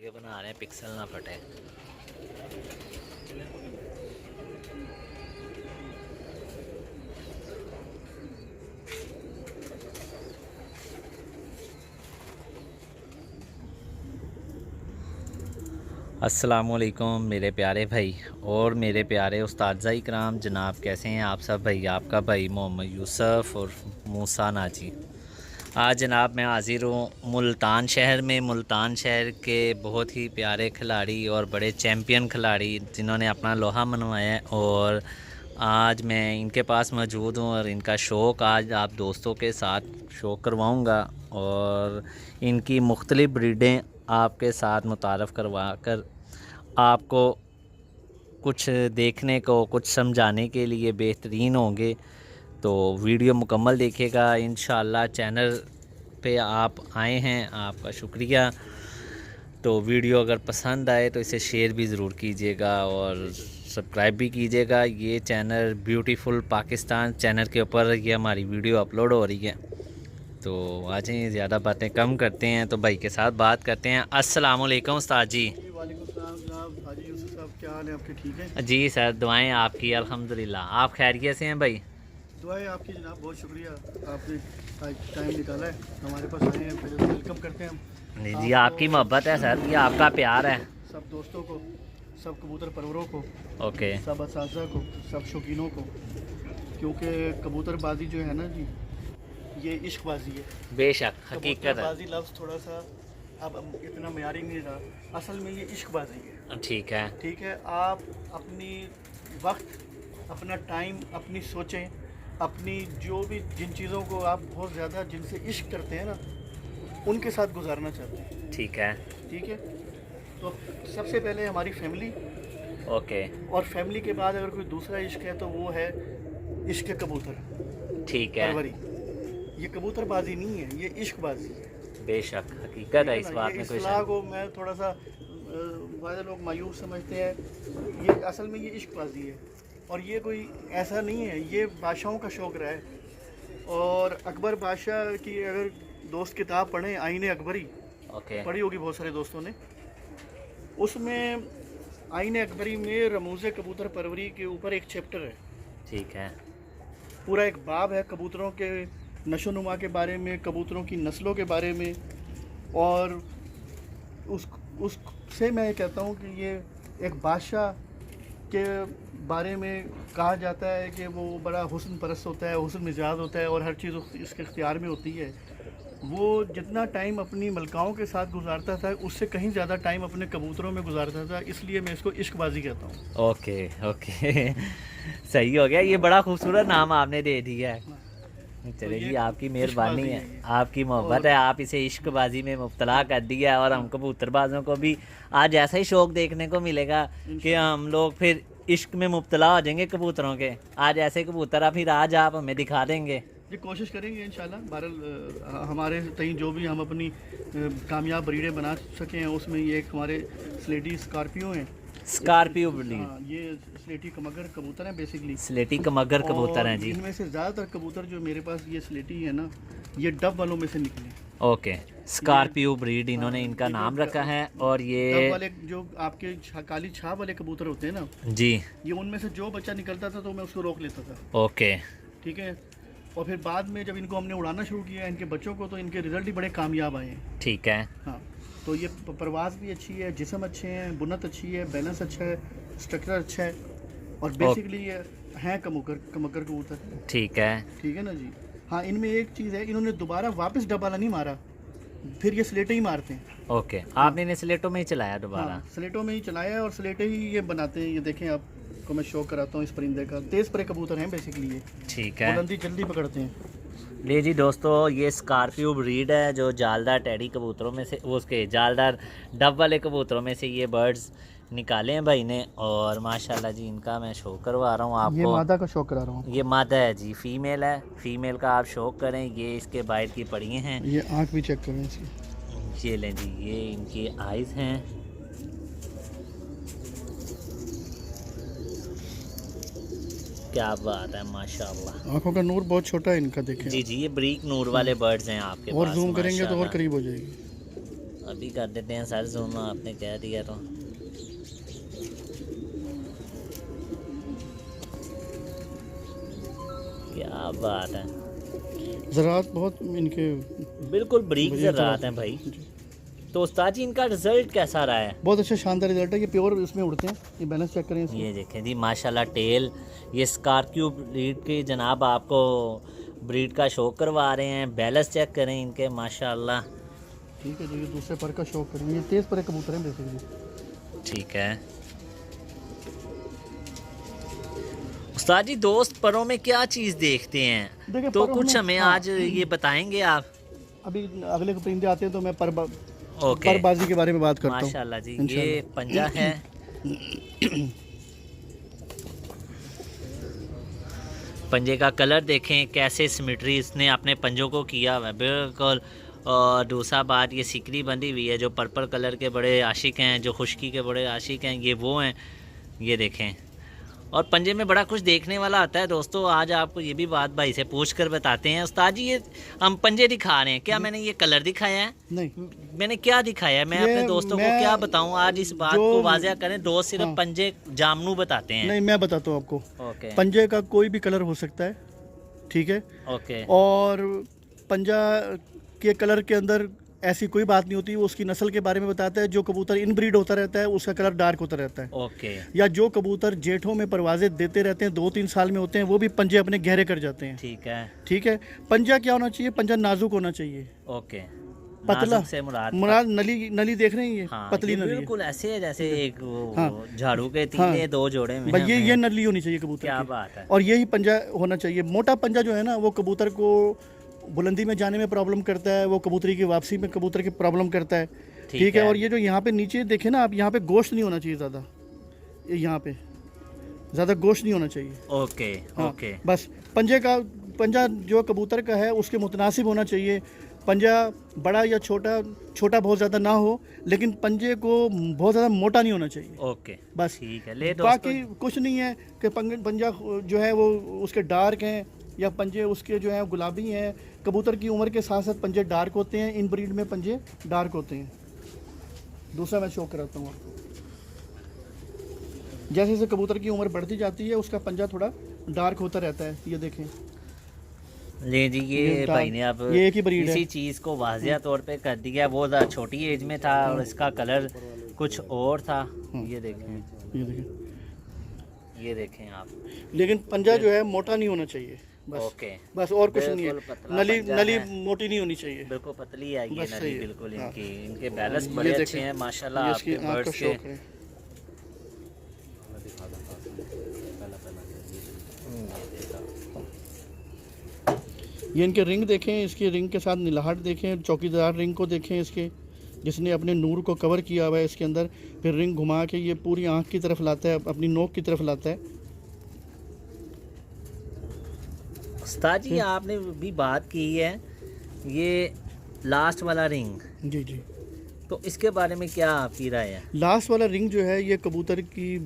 ये बना रहे हैं पिक्सल ना फटे। अस्सलामुअलैकुम मेरे प्यारे भाई और मेरे प्यारे उस्ताद इकराम जनाब, कैसे हैं आप सब भाई। आपका भाई मोहम्मद यूसुफ और मूसा नाजी। आज जनाब मैं हाज़िर हूँ मुल्तान शहर में। मुल्तान शहर के बहुत ही प्यारे खिलाड़ी और बड़े चैम्पियन खिलाड़ी जिन्होंने अपना लोहा मनवाया है, और आज मैं इनके पास मौजूद हूँ और इनका शौक़ आज आप दोस्तों के साथ शो करवाऊँगा और इनकी मुख्तलिफ़ ब्रीडें आपके साथ मुतारफ़ करवा कर आपको कुछ देखने को, कुछ समझाने के लिए बेहतरीन होंगे। तो वीडियो मुकम्मल देखिएगा। इंशाअल्लाह चैनल पे आप आए हैं, आपका शुक्रिया। तो वीडियो अगर पसंद आए तो इसे शेयर भी ज़रूर कीजिएगा और सब्सक्राइब भी कीजिएगा। ये चैनल ब्यूटीफुल पाकिस्तान चैनल के ऊपर ये हमारी वीडियो अपलोड हो रही है। तो आज ही ज़्यादा बातें कम करते हैं, तो भाई के साथ बात करते हैं। अस्सलाम वालेकुम उस्ताद जी। वालेकुम सलाम जनाब। हाजी यूसुफ साहब, क्या हाल है आपके? ठीक है जी सर, दुआएं आपकी अल्हम्दुलिल्लाह। आप खैरियत से हैं भाई? दुआएं आपकी जनाब, बहुत शुक्रिया। आपने टाइम निकाला है, हमारे पास आए हैं, फिर वेलकम करते हैं हम। जी जी, आपकी मोहब्बत है सर, ये आपका प्यार है। सब दोस्तों को, सब कबूतर परवरों को, ओके। सब असातिज़ा को, सब शौकीनों को, क्योंकि कबूतरबाजी जो है ना जी, ये इश्कबाजी है। बेशक हकीकत है। कबूतरबाजी लफ्ज़ थोड़ा सा अब इतना मयारी नहीं रहा, असल में ये इश्कबाजी है। ठीक है। ठीक है, आप अपनी वक्त, अपना टाइम, अपनी सोचें, अपनी जो भी जिन चीज़ों को आप बहुत ज़्यादा जिनसे इश्क करते हैं ना, उनके साथ गुजारना चाहते हैं। ठीक है। ठीक है, तो सबसे पहले हमारी फैमिली, ओके। और फैमिली के बाद अगर कोई दूसरा इश्क है तो वो है इश्क कबूतर, ठीक है। परवरी। ये कबूतरबाजी नहीं है, ये इश्कबाजी है। बेशक हकीकत है, इस बात ये में कोई इस्लाह शक। को मैं थोड़ा सा ज़्यादा लोग मायूस समझते हैं। ये असल में ये इश्कबाजी है, और ये कोई ऐसा नहीं है, ये बादशाहों का शौक़ रहा है। और अकबर बादशाह की अगर दोस्त किताब पढ़ें, आईने अकबरी, ओके। पढ़ी होगी बहुत सारे दोस्तों ने, उसमें आईने अकबरी में रमूज़ कबूतर परवरी के ऊपर एक चैप्टर है। ठीक है। पूरा एक बाब है कबूतरों के नशो नुमा के बारे में, कबूतरों की नस्लों के बारे में। और उससे मैं ये कहता हूँ कि ये एक बादशाह के बारे में कहा जाता है कि वो बड़ा हुस्न परस्त होता है, हुस्न मिजाज होता है, और हर चीज़ इसके इख्तियार में होती है। वो जितना टाइम अपनी मलकाओं के साथ गुजारता था, उससे कहीं ज़्यादा टाइम अपने कबूतरों में गुजारता था, इसलिए मैं इसको इश्कबाजी कहता हूँ। ओके ओके सही हो गया, ये बड़ा खूबसूरत नाम आपने दे दिया है। चले जी, आपकी मेहरबानी है, आपकी मोहब्बत है, आप इसे इश्कबाजी में मुब्तला कर दिया। और हम कबूतरबाजों को भी आज ऐसा ही शौक़ देखने को मिलेगा कि हम लोग फिर इश्क में मुब्तला हो जाएंगे कबूतरों के। आज ऐसे कबूतर फिर आज आप हमें दिखा देंगे। ये कोशिश करेंगे इंशाल्लाह। बहरहाल हमारे तई जो भी हम अपनी कामयाब ब्रीडें बना सकें हैं, उसमें ये एक हमारे स्लेटी स्कॉर्पियो हैं। Scorpio breed. हाँ, ये स्लेटी कमगर कबूतर हैं बेसिकली। स्लेटी कमगर कबूतर हैं जी। इनमें से ज़्यादातर कबूतर जो मेरे पास ये स्लेटी है ना, ये डब वालों में से निकले। ओके, स्कॉर्पियो ब्रीड इन्होंने इनका नाम रखा है। और ये डब वाले जो आपके काली छाप वाले कबूतर होते हैं ना जी, ये उनमें से जो बच्चा निकलता था तो मैं उसको रोक लेता था। ओके। ठीक है, और फिर बाद में जब इनको हमने उड़ाना शुरू किया इनके बच्चों को, तो इनके रिजल्ट ही बड़े कामयाब आए हैं। ठीक है। हाँ, तो ये परवाज़ भी अच्छी है, जिस्म अच्छे हैं, बुनत अच्छी है, बैलेंस अच्छा है, स्ट्रक्चर अच्छा है, और बेसिकली ये हैं कमकर कबूतर। ठीक है। ठीक है ना जी। हाँ, इनमें एक चीज़ है, इन्होंने दोबारा वापस डबाला नहीं मारा, फिर ये स्लेटे ही मारते हैं। ओके, आपने इन्हें स्लेटों में ही चलाया दोबारा? हाँ, स्लेटों में ही चलाया है, और स्लेटे ही ये बनाते हैं। ये देखें, आपको मैं शो कराता हूँ इस परिंदे का। तेज़ परे कबूतर हैं बेसिकली ये। ठीक है। बुलंदी जल्दी पकड़ते हैं। ले जी दोस्तों, ये स्कॉर्पियो ब्रीड है जो जालदार टेडी कबूतरों में से, वो उसके जालदार डब वाले कबूतरों में से ये बर्ड्स निकाले हैं भाई ने। और माशाल्लाह जी, इनका मैं शो करवा रहा हूँ आपको। ये मादा का शो करा रहा हूँ। ये मादा है जी, फीमेल है। फीमेल का आप शो करें। ये इसके बाइट की पड़ी हैं। ये आँख भी चेक करें इसकी। ये लें जी, ये इनकी आइज़ हैं। क्या बात है, माशाल्लाह। आँखों का नूर बहुत छोटा है इनका, देखें जी जी, ये ब्रीक नूर वाले बर्ड्स हैं आपके और पास। जूम करेंगे तो और माशाल्लाह। करीब हो जाएगी। अभी कर देते हैं सर जूम, आपने कह दिया तो। क्या बात है, ज़रात बहुत इनके बिल्कुल बरीक बढ़िया ज़रात हैं भाई। जी। तो उस्ताद जी इनका रिजल्ट कैसा रहा है? बहुत अच्छा शानदार रिजल्ट है। ये प्योर इसमें उड़ते हैं। ये बैलेंस चेक करें इसको। ये देखें जी माशाल्लाह टेल, ये स्कॉर्पियो ब्रीड के जनाब आपको ब्रीड का शो करवा रहे हैं। बैलेंस चेक करें इनके माशाल्लाह। ठीक है जी, ये दूसरे पर का शौक करेंगे। ये तेज़ पर कबूतर हैं बेसिकली। ठीक है उस्ताद जी, दोस्त परों में क्या चीज़ देखते हैं? देखिए तो परों कुछ में- हमें हाँ, आज ये बताएंगे आप? अभी अगले परिंदे आते हैं तो मैं ओके, परबाजी के बारे में बात करता हूँ माशाल्लाह जी। ये इंशाल्लाह। पंजा है, पंजे का कलर देखें कैसे सिमेट्री इसने अपने पंजों को किया हुआ है बिल्कुल। और दूसरा बात, ये सिकरी बंधी हुई है। जो पर्पल कलर के बड़े आशिक हैं, जो खुश्की के बड़े आशिक हैं, ये वो हैं। ये देखें, और पंजे में बड़ा कुछ देखने वाला आता है दोस्तों। आज आपको ये भी बात भाई से पूछ कर बताते हैं। उस्ताद जी, ये हम पंजे दिखा रहे हैं, क्या मैंने ये कलर दिखाया है? नहीं, मैंने क्या दिखाया है? मैं ये अपने दोस्तों को मैं क्या बताऊं? आज इस बात जो- को वाज़िया करें। दोस्त सिर्फ हाँ। पंजे जामनू बताते हैं। नहीं, मैं बताता हूँ आपको। ओके पंजे का कोई भी कलर हो सकता है, ठीक है। ओके और पंजा के कलर के अंदर ऐसी कोई बात नहीं होती। वो उसकी नस्ल के बारे में बताता है। जो कबूतर इनब्रीड होता रहता है उसका कलर डार्क होता रहता है। ओके या जो कबूतर जेठों में परवाजें देते रहते हैं, 2-3 साल में होते हैं, वो भी पंजे अपने गहरे कर जाते हैं। ठीक है ठीक है। पंजा क्या होना चाहिए? पंजा नाजुक होना चाहिए, ओके। पतला। नाजुक से मुराद मुराद नली नली देख रहे हैं ये? हाँ, पतली ये नली है। बिल्कुल ऐसे है जैसे एक वो हाँ। झाड़ू के तीले हाँ। दो जोड़े में भाई हमें। ये नली होनी चाहिए कबूतर क्या की। बात है। और यही पंजा होना चाहिए। मोटा पंजा जो है ना, वो कबूतर को बुलंदी में जाने में प्रॉब्लम करता है। वो कबूतरी की वापसी में कबूतर की प्रॉब्लम करता है। ठीक है। और ये जो यहाँ पे नीचे देखे ना आप, यहाँ पे गोश्त नहीं होना चाहिए ज़्यादा। ये यहाँ पे ज़्यादा गोश्त नहीं होना चाहिए। ओके हाँ, ओके बस पंजा जो कबूतर का है उसके मुतनासिब होना चाहिए। पंजा बड़ा या छोटा, छोटा बहुत ज़्यादा ना हो, लेकिन पंजे को बहुत ज़्यादा मोटा नहीं होना चाहिए। ओके बस ठीक है। ले दोस्तों, बाकी कुछ नहीं है कि पंजा जो है वो उसके डार्क हैं या पंजे उसके जो हैं गुलाबी हैं। कबूतर की उम्र के साथ साथ पंजे डार्क होते हैं। इन ब्रीड में पंजे डार्क होते हैं। दूसरा मैं शो कराता हूँ आपको। जैसे जैसे कबूतर की उम्र बढ़ती जाती है उसका पंजा थोड़ा डार्क होता रहता है। ये देखें, ले जी ये भाई ने अब ये एक ही breed है। इसी चीज़ को वाजिया तौर पे कर दिया। वो ज़रा छोटी एज में था और इसका कलर कुछ और था। ये देखें, ये देखें। ये देखें आप। लेकिन पंजा जो है मोटा नहीं होना चाहिए। बस ओके, बस और कुछ नहीं है। बिल्कुल पतला नली पंजा नली है। मोटी नहीं होनी चाहिए। बिल्कुल पतली है ये बस सही नली, है। बिल्कुल हाँ। इनकी। इनके बैलेंस ये बड़े देखें, अच्छे हैं माशाल्लाह ये आपके इसकी आँख बर्ड्स का के। शौक है। ये इनके रिंग देखें, इसके रिंग के साथ नीलाहट देखें, चौकीदार रिंग को देखें इसके, जिसने अपने नूर को कवर किया हुआ है इसके अंदर। फिर रिंग घुमा के ये पूरी आँख की तरफ लाता है, अपनी नोक की तरफ लाता है। उस्ताद जी आपने भी बात की है ये लास्ट वाला रिंग, जी जी। तो इसके बारे में क्या आपकी राय है? लास्ट वाला रिंग जो है ये कबूतर की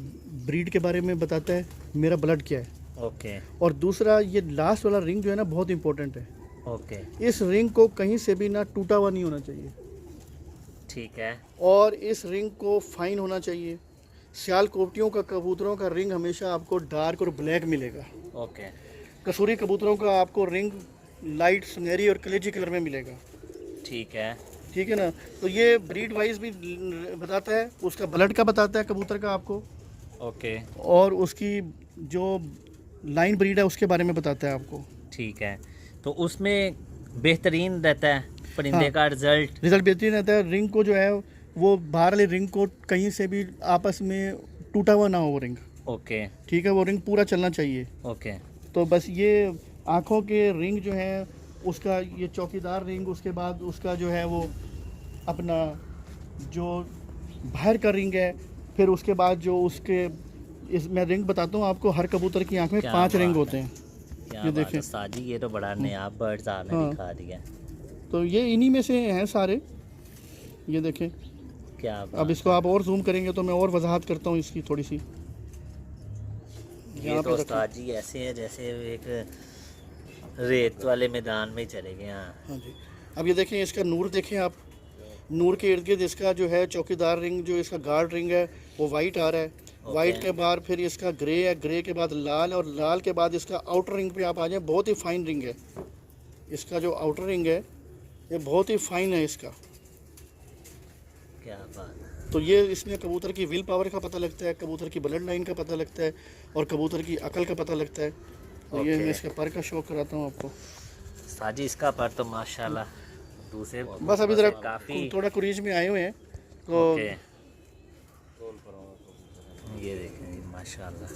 ब्रीड के बारे में बताता है, मेरा ब्लड क्या है। ओके और दूसरा ये लास्ट वाला रिंग जो है ना बहुत इंपॉर्टेंट है। ओके इस रिंग को कहीं से भी ना टूटा हुआ नहीं होना चाहिए। ठीक है। और इस रिंग को फाइन होना चाहिए। सियाल कोपटियों का कबूतरों का रिंग हमेशा आपको डार्क और ब्लैक मिलेगा। ओके कसूरी कबूतरों का आपको रिंग लाइट सुनहरी और कलेजी कलर में मिलेगा। ठीक है। ठीक है ना। तो ये ब्रीड वाइज भी बताता है, उसका ब्लड का बताता है कबूतर का आपको, ओके और उसकी जो लाइन ब्रीड है उसके बारे में बताता है आपको। ठीक है। तो उसमें बेहतरीन रहता है परिंदे हाँ। का रिजल्ट। बेहतरीन रहता है। रिंग को जो है वो बाहर वाले रिंग को कहीं से भी आपस में टूटा हुआ ना हो वो रिंग। ओके ठीक है, वो रिंग पूरा चलना चाहिए। ओके तो बस ये आँखों के रिंग जो है उसका ये चौकीदार रिंग, उसके बाद उसका जो है वो अपना जो बाहर का रिंग है, फिर उसके बाद जो उसके इस मैं रिंग बताता हूँ आपको। हर कबूतर की आँख में क्या 5 रिंग बात होते हैं। क्या ये बात देखें। है साजी, ये तो बड़ा नया बर्ड्स आपने हाँ। दिखा दिया। तो ये इन्हीं में से हैं सारे। ये देखें। क्या अब बात इसको आप और जूम करेंगे तो मैं और वजाहत करता हूँ इसकी थोड़ी सी। ये यहाँ तो पे रखें। उस्ताद जी ऐसे है जैसे एक रेत वाले मैदान में चले गए। हाँ हाँ जी। अब ये देखें, इसका नूर देखें आप। नूर के इर्द गिर्द इसका जो है चौकीदार रिंग, जो इसका गार्ड रिंग है वो वाइट आ रहा है। वाइट के बाद फिर इसका ग्रे है, ग्रे के बाद लाल, और लाल के बाद इसका आउटर रिंग पे आप आ जाएं। बहुत ही फाइन रिंग है इसका, जो आउटर रिंग है ये बहुत ही फाइन है इसका। क्या बात है। तो ये इसमें कबूतर की विल पावर का पता लगता है, कबूतर की ब्लड लाइन का पता लगता है, और कबूतर की अकल का पता लगता है। तो ये मैं इसके पर का शौक कराता हूँ आपको। साजी इसका पर तो माशाल्लाह दूसरे बस अभी ज़रा काफ़ी थोड़ा कुरीज में आए हुए हैं तो ये देखें जी माशाल्लाह,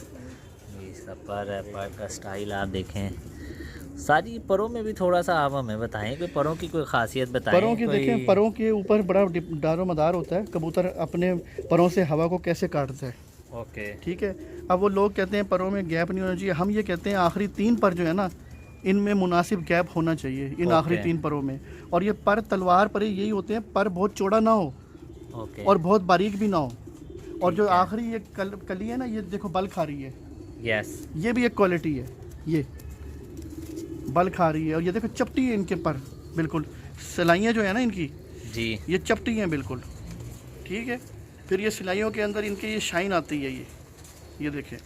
ये इसका पर है, पर का स्टाइल आप देखें। सारी परों में भी थोड़ा सा आप हमें बताएं, कोई परों की कोई खासियत बताएं। परों की देखें, परों के ऊपर बड़ा दारो मदार होता है। कबूतर अपने परों से हवा को कैसे काटता है। ओके ठीक है। अब वो लोग कहते हैं परों में गैप नहीं होना चाहिए, हम ये कहते हैं आखिरी 3 पर जो है ना, इनमें मुनासिब गैप होना चाहिए इन आखिरी 3 परों में। और ये पर तलवार पर यही होते हैं, पर बहुत चौड़ा ना हो और बहुत बारीक भी ना हो। और जो आखिरी ये कली है ना, ये देखो बल खा रही है। यस, ये भी एक क्वालिटी है, ये बल खा रही है। और ये देखो चपटी है इनके पर, बिल्कुल सिलाइयाँ जो है ना इनकी जी ये चपटी हैं बिल्कुल। ठीक है। फिर ये सिलाइयों के अंदर इनकी ये शाइन आती है, ये देखें।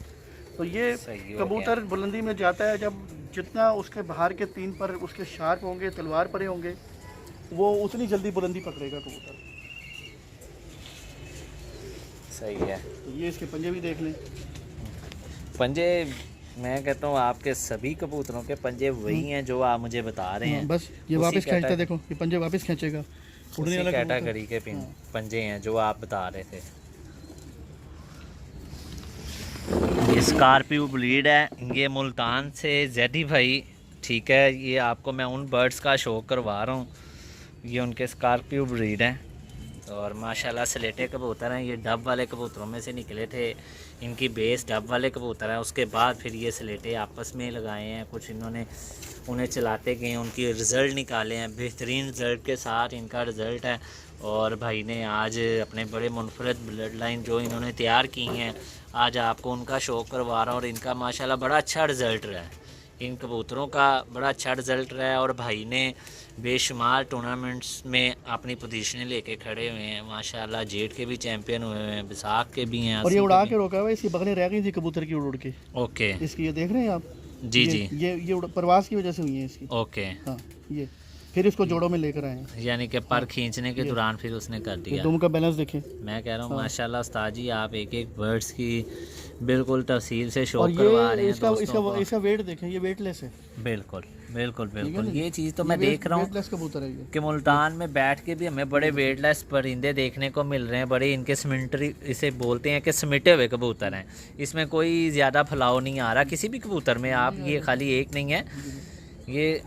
तो ये कबूतर बुलंदी में जाता है जब जितना उसके बाहर के 3 पर उसके शार्प होंगे, तलवार परे होंगे, वो उतनी जल्दी बुलंदी पकड़ेगा कबूतर। सही है। तो ये इसके पंजे भी देख लें। पंजे मैं कहता हूँ आपके सभी कबूतरों के पंजे वही हैं जो आप मुझे बता रहे हैं। बस ये वापस खींचता, देखो ये पंजे वापस खींचेगा। उड़ने वाला कैटेगरी के पंजे हैं जो आप बता रहे थे। ये स्कॉर्पियो ब्रीड है, ये मुल्तान से जेडी भाई। ठीक है, ये आपको मैं उन बर्ड्स का शो करवा रहा हूँ। ये उनके स्कॉर्पियो ब्रीड हैं और माशाल्लाह स्लेटे कबूतर हैं। ये डब वाले कबूतरों में से निकले थे, इनकी बेस डब वाले कबूतर हैं। उसके बाद फिर ये स्लेटे आपस में लगाए हैं, कुछ इन्होंने उन्हें चलाते गए, उनके रिज़ल्ट निकाले हैं। बेहतरीन रिज़ल्ट के साथ इनका रिज़ल्ट है। और भाई ने आज अपने बड़े मुनफरद ब्लड लाइन जो इन्होंने तैयार की हैं, आज आपको उनका शो करवा रहा हूँ। और इनका माशाल्लाह बड़ा अच्छा रिज़ल्ट रहा है, इन कबूतरों का बड़ा अच्छा रिज़ल्ट रहा है। और भाई ने बेशुमार टूर्नामेंट्स में अपनी पोजीशनें लेके खड़े हुए हैं माशाल्लाह। जेट के भी चैंपियन हुए हैं, बिसाख के भी हैं। और ये उड़ा के रोका हुआ है, इसकी बगलें रह गई थी कबूतर की उड़ के। ओके, इसकी ये देख रहे हैं आप। जी जी, ये प्रवास की वजह से हुई है इसकी। ओके हाँ, ये फिर इसको जोड़ों में लेकर आए हैं। यानी कि पर खींचने के दौरान फिर उसने कर दिया। दुम का बैलेंस देखें। मैं कह रहा हूँ माशाल्लाह उस्ताद जी, आप एक एक वर्ड्स की बिल्कुल तफसील से शो और करवा रहे हैं इसका वेट देखें, ये वेटलेस है। बिल्कुल बिल्कुल बिल्कुल। ये चीज़ तो मैं देख रहा हूँ वेटलेस कबूतर है ये। कि मुल्तान में बैठ के भी हमें बड़े वेटलेस परिंदे देखने को मिल रहे हैं। बड़े इनके सिमेंट्री, इसे बोलते हैं कि सिमटे हुए कबूतर हैं। इसमें कोई ज़्यादा फैलाव नहीं आ रहा किसी भी कबूतर में। आप ये खाली एक नहीं है, ये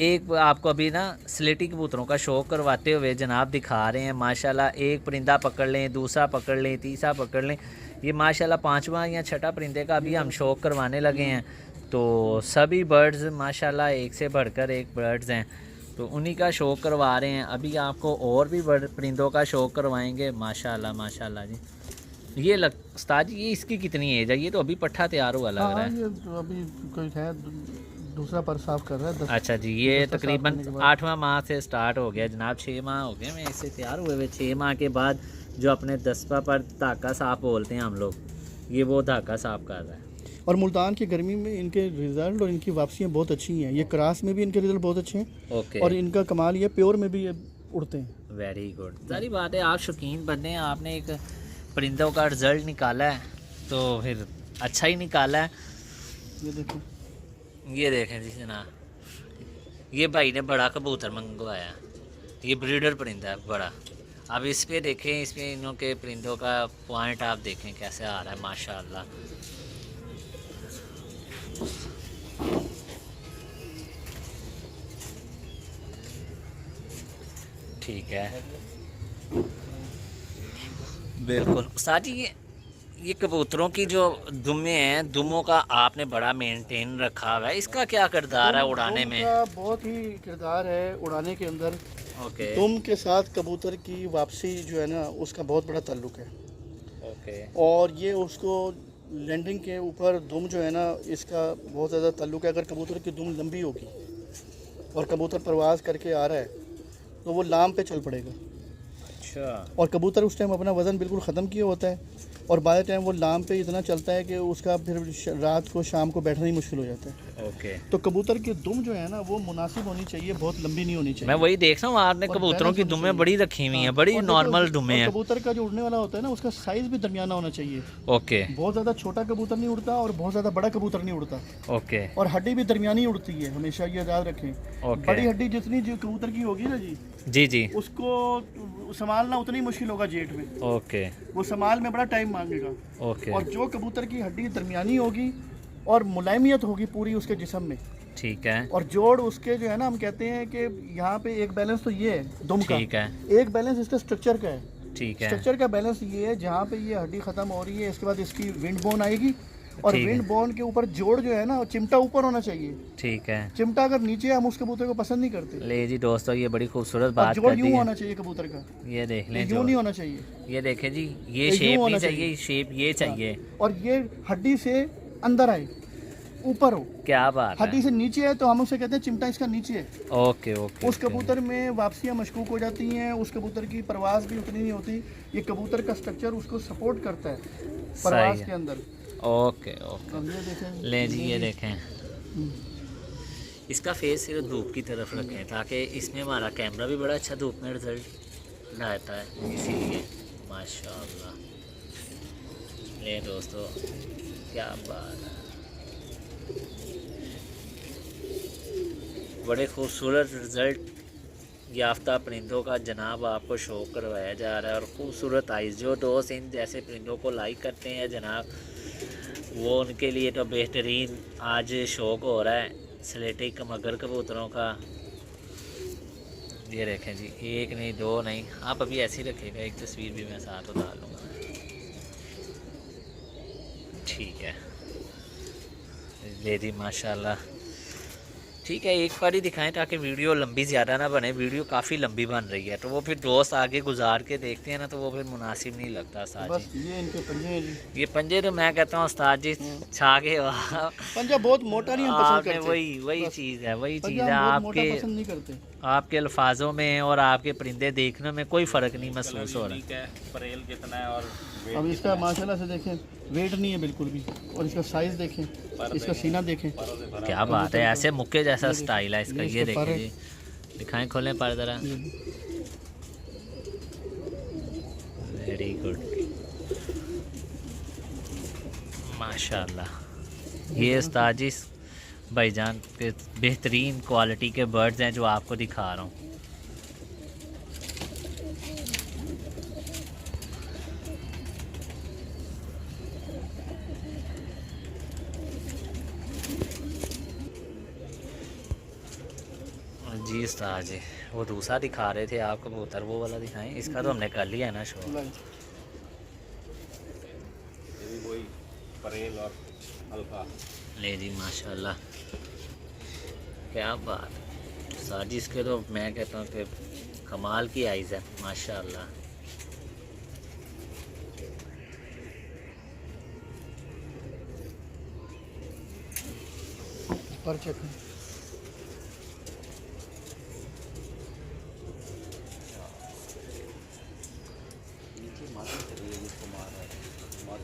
एक आपको अभी ना स्लेटी कबूतरों का शौक करवाते हुए जनाब दिखा रहे हैं। माशाल्लाह एक परिंदा पकड़ लें, दूसरा पकड़ लें, तीसरा पकड़ लें। ये माशाल्लाह 5वां या 6ठा परिंदे का अभी हम शौक करवाने लगे हैं। तो सभी बर्ड्स माशाल्लाह एक से बढ़कर एक बर्ड्स हैं, तो उन्हीं का शौक करवा रहे हैं। अभी आपको और भी परिंदों का शौक करवाएंगे माशाल्लाह माशाल्लाह जी। ये उस्ताद जी, ये इसकी कितनी एज है? ये तो अभी पट्ठा तैयार हुआ लग रहा है। ये तो अभी कोई है, दूसरा पर साफ कर रहा है। अच्छा जी, ये तकरीबन 8वां माह से स्टार्ट हो गया जनाब। 6 माह हो गए मैं इससे तैयार हुए हुए। 6 माह के बाद जो अपने 10वां पर धागा साफ बोलते हैं हम लोग, ये वो धागा साफ कर रहा है। और मुल्तान की गर्मी में इनके रिजल्ट और इनकी वापसियाँ बहुत अच्छी हैं। ये क्रास में भी इनके रिजल्ट बहुत अच्छे हैं। ओके। और इनका कमाल ये प्योर में भी ये उड़ते हैं। Very good. सारी बात है, आप शौकीन बंदे हैं, आपने एक परिंदों का रिजल्ट निकाला है तो फिर अच्छा ही निकाला है। ये देखो, ये देखें जी जनाब, ये भाई ने बड़ा कबूतर मंगवाया। ये ब्रीडर परिंदा है बड़ा। अब इस पे देखें, इस पे इनों के परिंदों का पॉइंट आप देखें कैसे आ रहा है माशाल्लाह। ठीक है, बिल्कुल उस्ताद जी। ये कबूतरों की जो दुमें हैं, दुमों का आपने बड़ा मेंटेन रखा हुआ है, इसका क्या किरदार है उड़ाने में? बहुत ही किरदार है उड़ाने के अंदर। ओके। दुम के साथ कबूतर की वापसी जो है ना, उसका बहुत बड़ा ताल्लुक है। ओके। और ये उसको लैंडिंग के ऊपर दुम जो है ना, इसका बहुत ज़्यादा ताल्लुक है। अगर कबूतर की दुम लंबी होगी और कबूतर प्रवास करके आ रहा है तो वो लाम पे चल पड़ेगा। अच्छा। और कबूतर उस टाइम अपना वज़न बिल्कुल ख़त्म किया होता है और बाय टाइम वो लाम पे इतना चलता है कि उसका फिर रात को शाम को बैठना ही मुश्किल हो जाता है। ओके। तो कबूतर की दुम जो है ना वो मुनासिब होनी चाहिए, बहुत लंबी नहीं होनी चाहिए। मैं वही देख रहा हूँ आपने और कबूतरों की बैलेंस दुमें होनी बड़ी चाहिए। रखी हुई हैं, हाँ, बड़ी और देखो, नॉर्मल दुमें और हैं। कबूतर का जो उड़ने वाला होता है ना उसका साइज़ भी दरमियाना होना चाहिए। ओके। बहुत ज़्यादा छोटा कबूतर नहीं उड़ता और बहुत ज़्यादा बड़ा कबूतर नहीं उड़ता। ओके। और हड्डी भी दरमियानी उड़ती है, हमेशा ये याद रखें। ओके। बड़ी हड्डी जितनी जो कबूतर की होगी ना जी, जी जी। उसको संभालना उतनी मुश्किल होगा जेट में। ओके। वो संभाल में बड़ा टाइम मांगेगा। ओके। और जो कबूतर की हड्डी दरमियानी होगी और मुलायमियत होगी पूरी उसके जिस्म में, ठीक है। और जोड़ उसके जो है ना, हम कहते हैं कि यहाँ पे एक बैलेंस तो ये है दुम का, ठीक है। एक बैलेंस इसका स्ट्रक्चर का है। ठीक है। स्ट्रक्चर का बैलेंस ये है, जहाँ पे ये हड्डी ख़त्म हो रही है इसके बाद इसकी विंड बोन आएगी और ठीक है। विंड बोन के ऊपर जोड़ जो है ना, चिमटा ऊपर होना चाहिए। ठीक है। चिमटा अगर नीचे है, हम उस कबूतर को पसंद नहीं करते। ले जी दोस्तों, ये बड़ी खूबसूरत और बात जोड़ कर दी यूँ है। होना चाहिए कबूतर का, ये देख लें, यूँ जोड़ नहीं होना चाहिए। ये देखें जी, ये यूं शेप होना नहीं चाहिए, चाहिए। शेप ये चाहिए। और ये हड्डी से अंदर आए, ऊपर हो। क्या बात है। हड्डी से नीचे है तो हम उसे कहते हैं चिमटा इसका नीचे है। Okay okay. उस कबूतर में वापसियाँ मशकूक हो जाती हैं, उस कबूतर की परवाज़ भी उतनी नहीं होती। ये कबूतर का स्ट्रक्चर उसको सपोर्ट करता है परवाज़ है। के अंदर। Okay okay. अब ये देखें, ले जी, ये देखें, इसका फेस सिर्फ धूप की तरफ रखें ताकि इसमें हमारा कैमरा भी बड़ा अच्छा धूप में रिजल्ट लाता है, इसीलिए माशाल्लाह। ले दोस्तों, क्या बात है, बड़े खूबसूरत रिज़ल्ट याफ्ता परिंदों का जनाब आपको शौक करवाया जा रहा है। और ख़ूबसूरत आइज़, जो दोस्त इन जैसे परिंदों को लाइक करते हैं जनाब, वो उनके लिए तो बेहतरीन आज शौक हो रहा है स्लेटी कमगर कबूतरों का। ये देखें जी, एक नहीं दो नहीं, आप अभी ऐसे ही रखिएगा, एक तस्वीर भी मैं साथ उतार लूँगा। ठीक है, ले जी माशाल्लाह। ठीक है, एक बार ही दिखाएं ताकि वीडियो लंबी ज़्यादा ना बने। वीडियो काफ़ी लंबी बन रही है तो वो फिर दोस्त आगे गुजार के देखते हैं ना, तो वो फिर मुनासिब नहीं लगता उस्ताद बस जी। ये इनके पंजे हैं जी। ये पंजे तो मैं कहता हूँ उस्ताद जी छा के पंजा बहुत मोटा नहीं हम पसंद आपने करते। वही बस, चीज़ है, वही चीज़ पंजा है। हम बहुत मोटा आपके पसंद नहीं करते। आपके अल्फाजों में और आपके परिंदे देखने में कोई फ़र्क नहीं महसूस हो रहा है। परेल कितना है और अब इसका माशाल्लाह से देखें, वेट नहीं है बिल्कुल भी। और इसका साइज़ देखें, इसका सीना देखें। क्या बात है, ऐसे मुक्के जैसा स्टाइल है इसका। ये इसका देखें पर जी, दिखाएं, खोलें पर ज़रा। वेरी गुड, माशाल्लाह। ये उस्ताद जी भाईजान के बेहतरीन क्वालिटी के बर्ड्स हैं जो आपको दिखा रहा हूँ। जी उस्ताद जी, वो दूसरा दिखा रहे थे आप कबूतर, वो वाला दिखाएं। इसका तो हमने कर लिया है ना शो। ये भी वही परेल और अल्फा। ले जी माशाल्लाह, क्या बात है उस्ताद जी, इसके तो मैं कहता हूँ कि कमाल की आइज़ है माशाल्लाह। पर चेक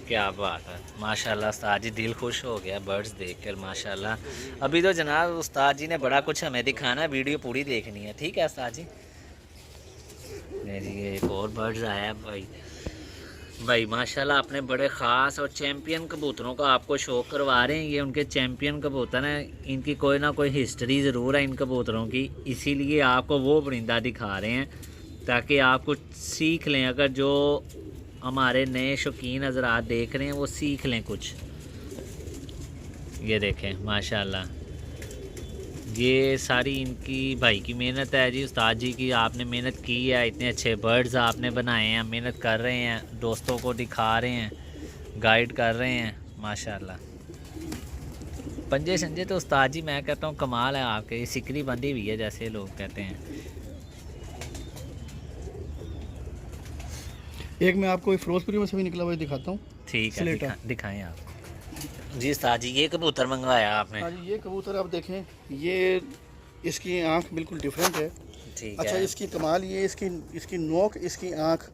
क्या बात है माशाल्लाह उस्ताद जी, दिल खुश हो गया बर्ड्स देखकर माशाल्लाह। अभी तो जनाब उस्ताद जी ने बड़ा कुछ हमें दिखाना है, वीडियो पूरी देखनी है, ठीक है उस्ताद जी। मेरी ये एक और बर्ड्स आया है भाई माशाल्लाह, अपने बड़े ख़ास और चैम्पियन कबूतरों का आपको शौक करवा रहे हैं। ये उनके चैम्पियन कबूतर हैं, इनकी कोई ना कोई हिस्ट्री ज़रूर है इन कबूतरों की, इसीलिए आपको वो परिंदा दिखा रहे हैं ताकि आप कुछ सीख लें। अगर जो हमारे नए शौकीन हज़रात देख रहे हैं वो सीख लें कुछ। ये देखें माशाल्लाह, ये सारी इनकी भाई की मेहनत है जी, उस्ताद जी की। आपने मेहनत की है, इतने अच्छे बर्ड्स आपने बनाए हैं, मेहनत कर रहे हैं, दोस्तों को दिखा रहे हैं, गाइड कर रहे हैं माशाल्लाह। पंजे संजे तो उस्ताद जी मैं कहता हूँ कमाल है आपके, सिकरी बंदी हुई है जैसे लोग कहते हैं। एक मैं आपको फिरोजपुरी में से भी निकला हुआ दिखाता हूँ। ठीक है, स्लेटर। दिखाएं आप जी उस्ताद जी। ये कबूतर मंगवाया आपने? हाँ जी, ये कबूतर आप देखें, ये इसकी आँख बिल्कुल डिफरेंट है। ठीक अच्छा, है। इसकी कमाल ये इसकी नोक, इसकी आँख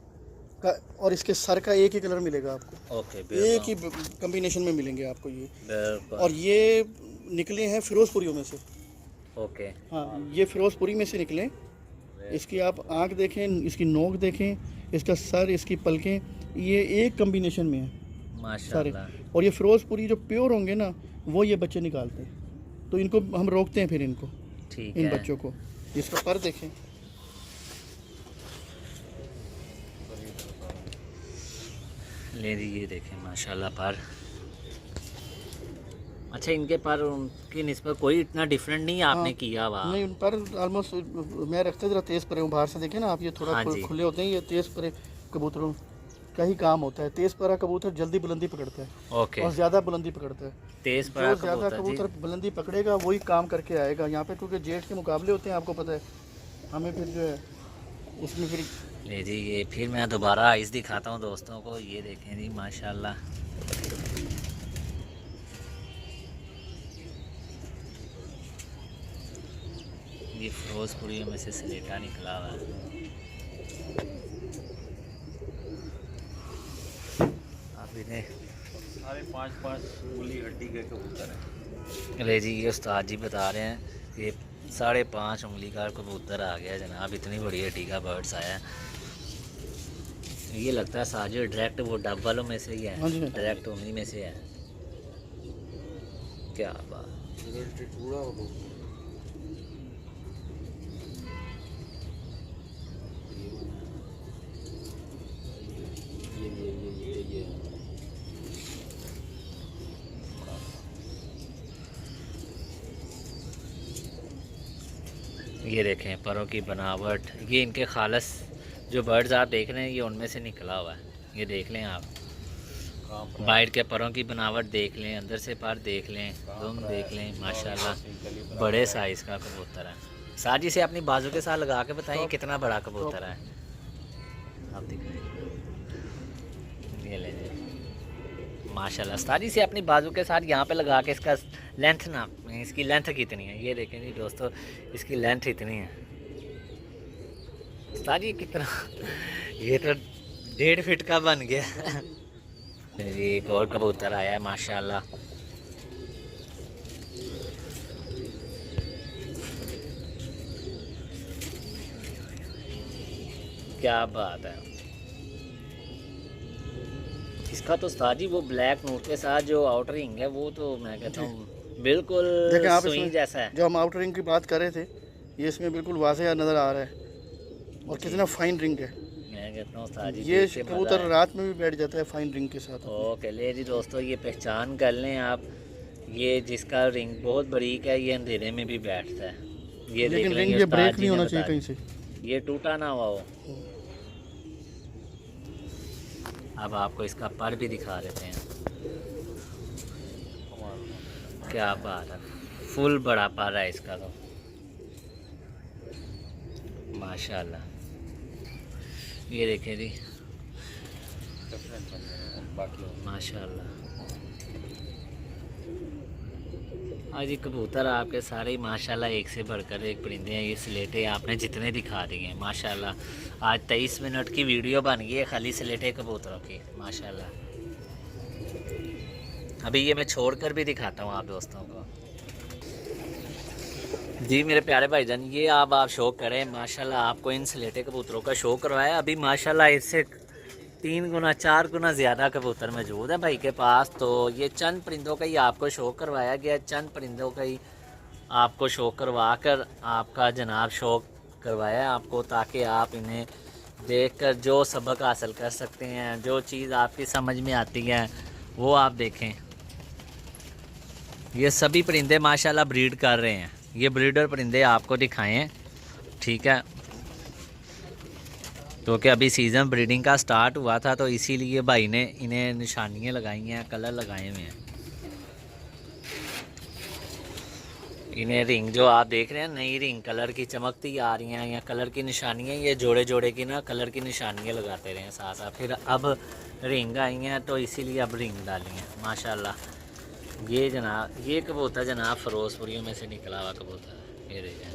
का और इसके सर का एक ही कलर मिलेगा आपको, ओके एक ही बिल्कुल कम्बिनेशन में मिलेंगे आपको ये। बिल्कुल। और ये निकले हैं फिरोजपुरियों में से। ओके हाँ, ये फिरोजपुरी में से निकले। इसकी आप आँख देखें, इसकी नोक देखें, इसका सर, इसकी पलकें, ये एक कम्बिनेशन में है सारे। माशाल्लाह। और ये फिरोजपुरी जो प्योर होंगे ना, वो ये बच्चे निकालते हैं, तो इनको हम रोकते हैं फिर इनको, ठीक इन है। बच्चों को। इसका पर देखें, ले जी ये देखें माशाल्लाह पर। अच्छा, इनके पर उनकी निस्बत कोई इतना डिफरेंट नहीं आपने हाँ, किया हुआ। नहीं उन पर ऑलमोस्ट मैं रखते ज़रा तेज़ परे हूँ। बाहर से देखें ना आप, ये थोड़ा हाँ जी। खुले होते हैं। ये तेज़ परे कबूतरों का ही काम होता है। तेज़ परा कबूतर जल्दी बुलंदी पकड़ता है ओके। और ज़्यादा बुलंदी पकड़ता है। तेज पड़ा जो ज़्यादा कबूतर कबूतर बुलंदी पकड़ेगा वही काम करके आएगा यहाँ पे, क्योंकि जेट के मुकाबले होते हैं, आपको पता है। हमें फिर जो है उसमें फिर जी। ले जी ये फिर मैं दोबारा आइस दिखाता हूँ दोस्तों को। ये देखें जी माशाल्लाह। ये फिरोजपुरियों में से स्लेटा निकला हुआ है। आप इन्हें सारे 5-5 उंगली हड्डी के कबूतर हैं। ले जी ये उस्ताद जी बता रहे हैं कि 5.5 उंगली का कबूतर आ गया जनाब। इतनी बड़ी हड्डी का बर्ड्स आया। ये लगता है साजिद डायरेक्ट वो डब वालों में से ही है। हाँ जी। डायरेक्ट उन्हीं में से है। क्या बात। ये देखें परों की बनावट। ये इनके खालस जो बर्ड्स आप देख रहे हैं ये उनमें से निकला हुआ है। ये देख लें आप, बाइट के परों की बनावट देख लें, अंदर से पर देख लें, दुम देख लें। माशाल्लाह बड़े साइज़ का कबूतर है। साजी से अपनी बाजू के साथ लगा के बताइए कितना बड़ा कबूतर है। आप दिखाइए, ये ले माशाल्लाह। साजी से अपनी बाजू के साथ यहाँ पे लगा के इसका लेंथ ना, इसकी लेंथ कितनी है ये देखें जी दोस्तों। इसकी लेंथ इतनी है साजी कितना, ये तो 1.5 फीट का बन गया। ये एक और कबूतर आया है माशाल्लाह। क्या बात है। इसका तो साजी वो ब्लैक नोट के साथ जो आउटर रिंग है वो तो मैं कहता हूँ बिल्कुल देखें आप, सुई इसमें जैसा है। जो हम आउटर रिंग की बात कर रहे थे, ये इसमें बिल्कुल वाज़ेह नज़र आ रहा है। और कितना फाइन रिंग है। मैं कहता हूँ साजी ये देख के मज़ा कबूतर है। रात में भी बैठ जाता है फाइन रिंग के साथ। ओके ले जी दोस्तों, ये पहचान कर लें आप। ये जिसका रिंग बहुत बारीक है ये अंधेरे में भी बैठता है। ये देख लेकिन लें, रिंग ये ये उस्ताद ब्रेक जी नहीं ने होना बताया। चाहिए कहीं से। ये टूटा ना हुआ हो। अब आपको इसका पर भी दिखा देते हैं। क्या बात है, फुल बड़ा पर है इसका तो माशाल्लाह। ये देखें जी माशाल्लाह। आज ये कबूतर आपके सारे ही माशाल्लाह एक से बढ़कर एक परिंदे हैं। ये स्लेटे आपने जितने दिखा दिए हैं माशाल्लाह। आज 23 मिनट की वीडियो बन गई है खाली स्लेटे कबूतरों की माशाल्लाह। अभी ये मैं छोड़कर भी दिखाता हूँ आप दोस्तों को। जी मेरे प्यारे भाईजान, ये आप शो करें माशाल्लाह। आपको इन स्लेटे कबूतरों का शो करवाया। अभी माशाल्लाह इससे 3 गुना 4 गुना ज़्यादा कबूतर मौजूद है भाई के पास। तो ये चंद परिंदों का ही आपको शो करवाया गया। चंद परिंदों का ही आपको शो करवा कर आपका जनाब शो करवाया आपको, ताकि आप इन्हें देखकर जो सबक हासिल कर सकते हैं, जो चीज़ आपकी समझ में आती है वो आप देखें। ये सभी परिंदे माशाल्लाह ब्रीड कर रहे हैं। ये ब्रीडर परिंदे आपको दिखाएं हैं, ठीक है। क्योंकि अभी सीज़न ब्रीडिंग का स्टार्ट हुआ था तो इसीलिए भाई ने इन्हें निशानियाँ लगाई हैं, कलर लगाए हुए हैं। इन्हें रिंग जो आप देख रहे हैं नई रिंग कलर की चमकती आ रही हैं या कलर की निशानियाँ, ये जोड़े जोड़े की ना कलर की निशानियाँ लगाते रहे साथ साथ। फिर अब रिंग आई हैं तो इसीलिए अब रिंग डाली हैं माशाल्लाह। ये जनाब ये कबूतर जनाब फिरोजपुरियों में से निकला हुआ कबूतर है। ये देखें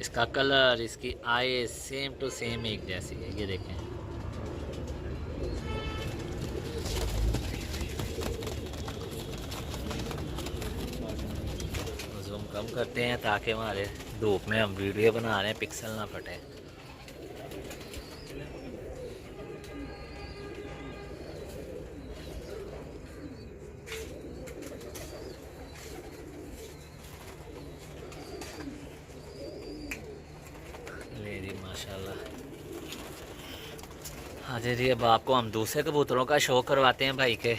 इसका कलर, इसकी आई सेम टू सेम एक जैसी है। ये देखें, जूम कम करते हैं ताकि हमारे धूप में हम वीडियो बना रहे हैं पिक्सल ना फटे। ले जी माशाल्लाह। हाँ जी, अब आपको हम दूसरे कबूतरों का शो करवाते हैं भाई के।